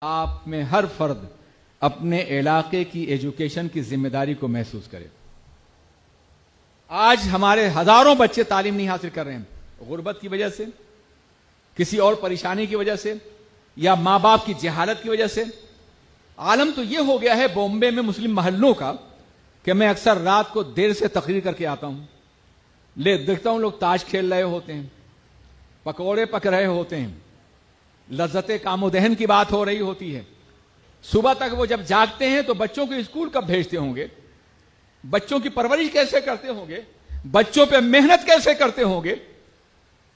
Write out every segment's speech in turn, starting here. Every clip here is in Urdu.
آپ میں ہر فرد اپنے علاقے کی ایجوکیشن کی ذمہ داری کو محسوس کرے۔ آج ہمارے ہزاروں بچے تعلیم نہیں حاصل کر رہے ہیں، غربت کی وجہ سے، کسی اور پریشانی کی وجہ سے، یا ماں باپ کی جہالت کی وجہ سے۔ عالم تو یہ ہو گیا ہے بامبے میں مسلم محلوں کا کہ میں اکثر رات کو دیر سے تقریر کر کے آتا ہوں، دیکھتا ہوں لوگ تاش کھیل رہے ہوتے ہیں، پکوڑے پک رہے ہوتے ہیں، لذت کام و دہن کی بات ہو رہی ہوتی ہے۔ صبح تک وہ جب جاگتے ہیں تو بچوں کو اسکول کب بھیجتے ہوں گے، بچوں کی پرورش کیسے کرتے ہوں گے، بچوں پہ محنت کیسے کرتے ہوں گے۔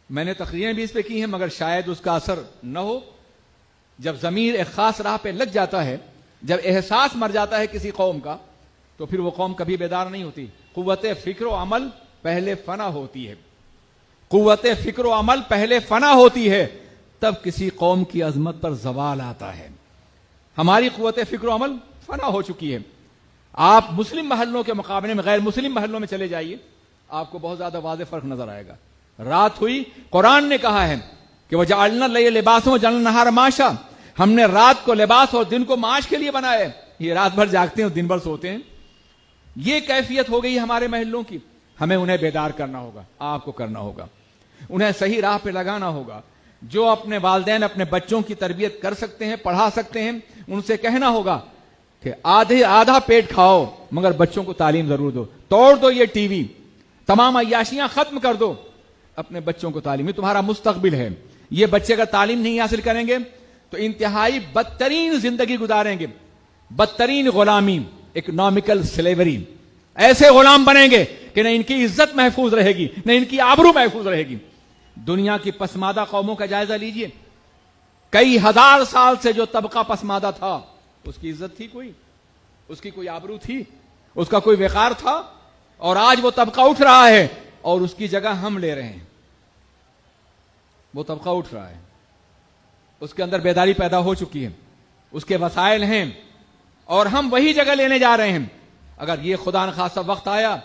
میں نے تقریریں بھی اس پہ کی ہیں، مگر شاید اس کا اثر نہ ہو۔ جب ضمیر ایک خاص راہ پہ لگ جاتا ہے، جب احساس مر جاتا ہے کسی قوم کا، تو پھر وہ قوم کبھی بیدار نہیں ہوتی۔ قوت فکر و عمل پہلے فنا ہوتی ہے، قوت فکر و عمل پہلے فنا ہوتی ہے، تب کسی قوم کی عظمت پر زوال آتا ہے۔ ہماری قوت فکر و عمل فنا ہو چکی ہے۔ آپ مسلم محلوں کے مقابلے میں غیر مسلم محلوں میں چلے جائیے، آپ کو بہت زیادہ واضح فرق نظر آئے گا۔ رات ہوئی، قرآن نے کہا ہے کہ وَجَعَلْنَا اللَّيْلَ لِبَاسًا وَجَعَلْنَا النَّهَارَ مَعَاشًا، ہم نے رات کو لباس اور دن کو معاش کے لیے بنایا ہے۔ یہ رات بھر جاگتے ہیں اور دن بھر سوتے ہیں۔ یہ کیفیت ہو گئی ہمارے محلوں کی۔ ہمیں انہیں بیدار کرنا ہوگا، آپ کو کرنا ہوگا، انہیں صحیح راہ پہ لگانا ہوگا۔ جو اپنے والدین اپنے بچوں کی تربیت کر سکتے ہیں، پڑھا سکتے ہیں، ان سے کہنا ہوگا کہ آدھا پیٹ کھاؤ مگر بچوں کو تعلیم ضرور دو۔ توڑ دو یہ ٹی وی، تمام عیاشیاں ختم کر دو، اپنے بچوں کو تعلیم، یہ تمہارا مستقبل ہے۔ یہ بچے اگر تعلیم نہیں حاصل کریں گے تو انتہائی بدترین زندگی گزاریں گے، بدترین غلامی، اکنامیکل سلیوری۔ ایسے غلام بنیں گے کہ نہ ان کی عزت محفوظ رہے گی، نہ ان کی آبرو محفوظ رہے گی۔ دنیا کی پسماندہ قوموں کا جائزہ لیجئے، کئی ہزار سال سے جو طبقہ پسماندہ تھا، اس کی عزت تھی کوئی؟ اس کی کوئی آبرو تھی؟ اس کا کوئی وقار تھا؟ اور آج وہ طبقہ اٹھ رہا ہے اور اس کی جگہ ہم لے رہے ہیں۔ وہ طبقہ اٹھ رہا ہے، اس کے اندر بیداری پیدا ہو چکی ہے، اس کے وسائل ہیں، اور ہم وہی جگہ لینے جا رہے ہیں۔ اگر یہ خدا نخواستہ وقت آیا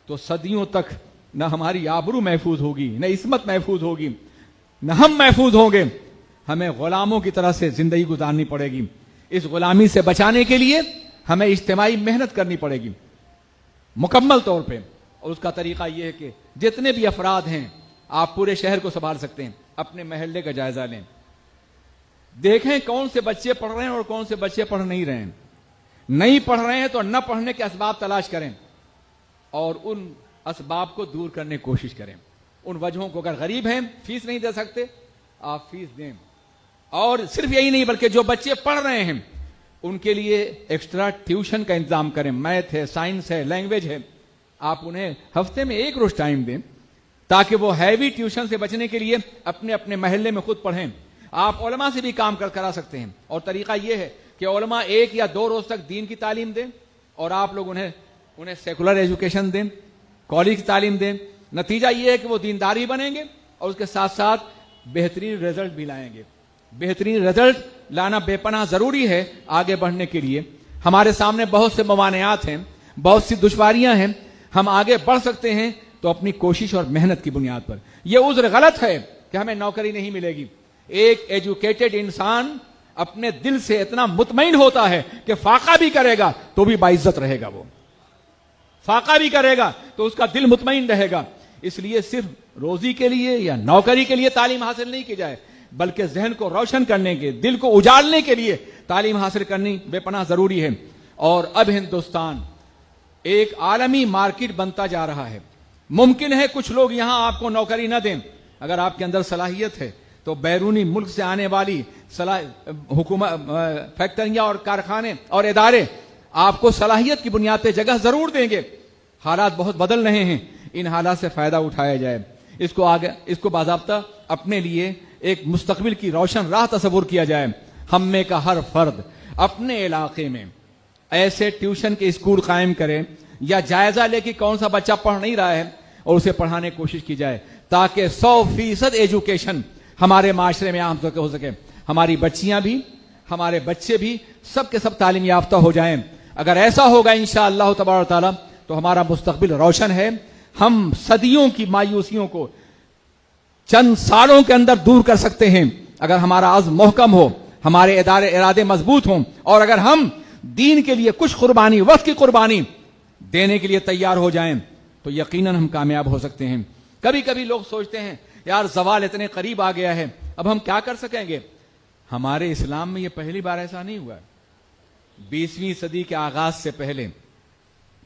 تو صدیوں تک نہ ہماری آبرو محفوظ ہوگی، نہ عصمت محفوظ ہوگی، نہ ہم محفوظ ہوں گے۔ ہمیں غلاموں کی طرح سے زندگی گزارنی پڑے گی۔ اس غلامی سے بچانے کے لیے ہمیں اجتماعی محنت کرنی پڑے گی مکمل طور پہ، اور اس کا طریقہ یہ ہے کہ جتنے بھی افراد ہیں، آپ پورے شہر کو سنبھال سکتے ہیں، اپنے محلے کا جائزہ لیں، دیکھیں کون سے بچے پڑھ رہے ہیں اور کون سے بچے پڑھ نہیں رہے ہیں۔ نہیں پڑھ رہے ہیں تو نہ پڑھنے کے اسباب تلاش کریں اور ان اسباب کو دور کرنے کی کوشش کریں۔ ان وجہوں کو، اگر غریب ہیں، فیس نہیں دے سکتے، آپ فیس دیں۔ اور صرف یہی نہیں بلکہ جو بچے پڑھ رہے ہیں ان کے لیے ایکسٹرا ٹیوشن کا انتظام کریں۔ میتھ ہے، سائنس ہے، لینگویج ہے، آپ انہیں ہفتے میں ایک روز ٹائم دیں تاکہ وہ ہیوی ٹیوشن سے بچنے کے لیے اپنے اپنے محلے میں خود پڑھیں۔ آپ علماء سے بھی کام کرا سکتے ہیں، اور طریقہ یہ ہے کہ علماء 1 یا 2 روز تک دین کی تعلیم دیں اور آپ لوگ انہیں سیکولر ایجوکیشن دیں، کالج کی تعلیم دیں۔ نتیجہ یہ ہے کہ وہ دینداری بنیں گے اور اس کے ساتھ ساتھ بہترین رزلٹ بھی لائیں گے۔ بہترین رزلٹ لانا بے پناہ ضروری ہے آگے بڑھنے کے لیے۔ ہمارے سامنے بہت سے موانعات ہیں، بہت سی دشواریاں ہیں، ہم آگے بڑھ سکتے ہیں تو اپنی کوشش اور محنت کی بنیاد پر۔ یہ عذر غلط ہے کہ ہمیں نوکری نہیں ملے گی۔ ایک ایجوکیٹڈ انسان اپنے دل سے اتنا مطمئن ہوتا ہے کہ فاقہ بھی کرے گا تو بھی باعزت رہے گا، وہ فاقہ بھی کرے گا تو اس کا دل مطمئن رہے گا۔ اس لیے صرف روزی کے لیے یا نوکری کے لیے تعلیم حاصل نہیں کی جائے، بلکہ ذہن کو روشن کرنے کے، دل کو اجالنے کے لیے تعلیم حاصل کرنی بے پناہ ضروری ہے۔ اور اب ہندوستان ایک عالمی مارکیٹ بنتا جا رہا ہے۔ ممکن ہے کچھ لوگ یہاں آپ کو نوکری نہ دیں، اگر آپ کے اندر صلاحیت ہے تو بیرونی ملک سے آنے والی حکومت، فیکٹریاں اور کارخانے اور ادارے آپ کو صلاحیت کی بنیاد پہ جگہ ضرور دیں گے۔ حالات بہت بدل رہے ہیں، ان حالات سے فائدہ اٹھایا جائے، اس کو باضابطہ اپنے لیے ایک مستقبل کی روشن راہ تصور کیا جائے۔ ہم میں کا ہر فرد اپنے علاقے میں ایسے ٹیوشن کے اسکول قائم کرے یا جائزہ لے کہ کون سا بچہ پڑھ نہیں رہا ہے اور اسے پڑھانے کی کوشش کی جائے، تاکہ 100% ایجوکیشن ہمارے معاشرے میں عام ہو سکے۔ ہماری بچیاں بھی، ہمارے بچے بھی، سب کے سب تعلیم یافتہ ہو جائیں۔ اگر ایسا ہوگا انشاءاللہ تبارک و تعالی تو ہمارا مستقبل روشن ہے۔ ہم صدیوں کی مایوسیوں کو چند سالوں کے اندر دور کر سکتے ہیں اگر ہمارا عزم محکم ہو، ہمارے ارادے مضبوط ہوں، اور اگر ہم دین کے لیے کچھ قربانی، وقت کی قربانی دینے کے لیے تیار ہو جائیں تو یقیناً ہم کامیاب ہو سکتے ہیں۔ کبھی کبھی لوگ سوچتے ہیں یار زوال اتنے قریب آ گیا ہے، اب ہم کیا کر سکیں گے؟ ہمارے اسلام میں یہ پہلی بار ایسا نہیں ہوا ہے۔ 20ویں صدی کے آغاز سے پہلے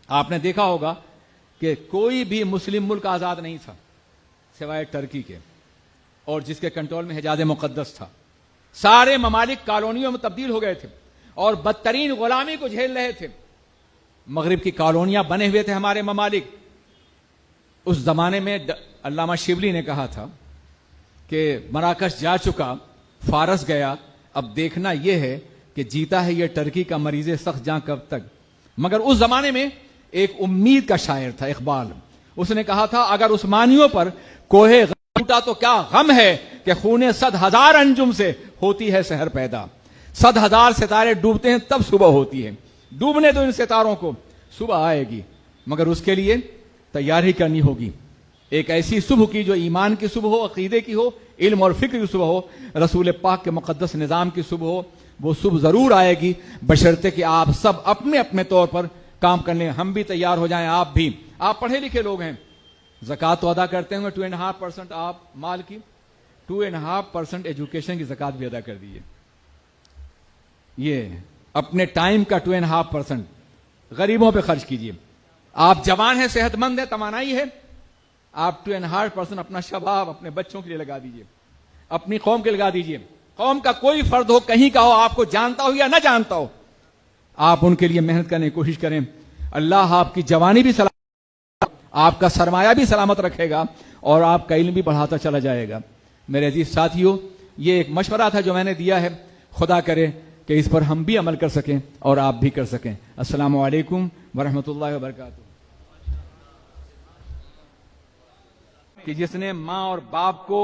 آپ نے دیکھا ہوگا کہ کوئی بھی مسلم ملک آزاد نہیں تھا سوائے ٹرکی کے، اور جس کے کنٹرول میں حجاز مقدس تھا۔ سارے ممالک کالونیوں میں تبدیل ہو گئے تھے اور بدترین غلامی کو جھیل رہے تھے۔ مغرب کی کالونیاں بنے ہوئے تھے ہمارے ممالک۔ اس زمانے میں علامہ شبلی نے کہا تھا کہ مراکش جا چکا، فارس گیا، اب دیکھنا یہ ہے کہ جیتا ہے یہ ٹرکی کا مریض سخت جاں کب تک۔ مگر اس زمانے میں ایک امید کا شاعر تھا اقبال، اس نے کہا تھا اگر عثمانیوں پر کوہ غم ٹوٹا تو کیا غم ہے کہ خون 100,000 انجم سے ہوتی ہے سحر پیدا۔ 100,000 ستارے ڈوبتے ہیں تب صبح ہوتی ہے، ڈوبنے دو ان ستاروں کو، صبح آئے گی، مگر اس کے لیے تیاری کرنی ہوگی۔ ایک ایسی صبح کی جو ایمان کی صبح ہو، عقیدے کی ہو، علم اور فکر کی صبح ہو، رسول پاک کے مقدس نظام کی صبح ہو۔ وہ صبح ضرور آئے گی بشرطے کہ آپ سب اپنے اپنے طور پر کام کر لیں، ہم بھی تیار ہو جائیں، آپ بھی۔ آپ پڑھے لکھے لوگ ہیں، زکوٰۃ تو ادا کرتے ہوں گے 2.5% آپ مال کی، 2.5% ایجوکیشن کی زکوٰۃ بھی ادا کر دیجیے۔ یہ اپنے ٹائم کا 2.5% غریبوں پہ خرچ کیجیے۔ آپ جوان ہیں، صحت مند ہیں، توانائی ہے، آپ 2.5% اپنا شباب اپنے بچوں کے لیے لگا دیجیے، اپنی قوم کے لگا دیجیے۔ قوم کا کوئی فرد ہو، کہیں کا ہو، آپ کو جانتا ہو یا نہ جانتا ہو، آپ ان کے لیے محنت کرنے کی کوشش کریں۔ اللہ آپ کی جوانی بھی سلامت، آپ کا سرمایہ بھی سلامت رکھے گا اور آپ کا علم بھی بڑھاتا چلا جائے گا۔ میرے عزیز ساتھیوں، یہ ایک مشورہ تھا جو میں نے دیا ہے، خدا کرے کہ اس پر ہم بھی عمل کر سکیں اور آپ بھی کر سکیں۔ السلام علیکم ورحمۃ اللہ وبرکاتہ۔ کہ جس نے ماں اور باپ کو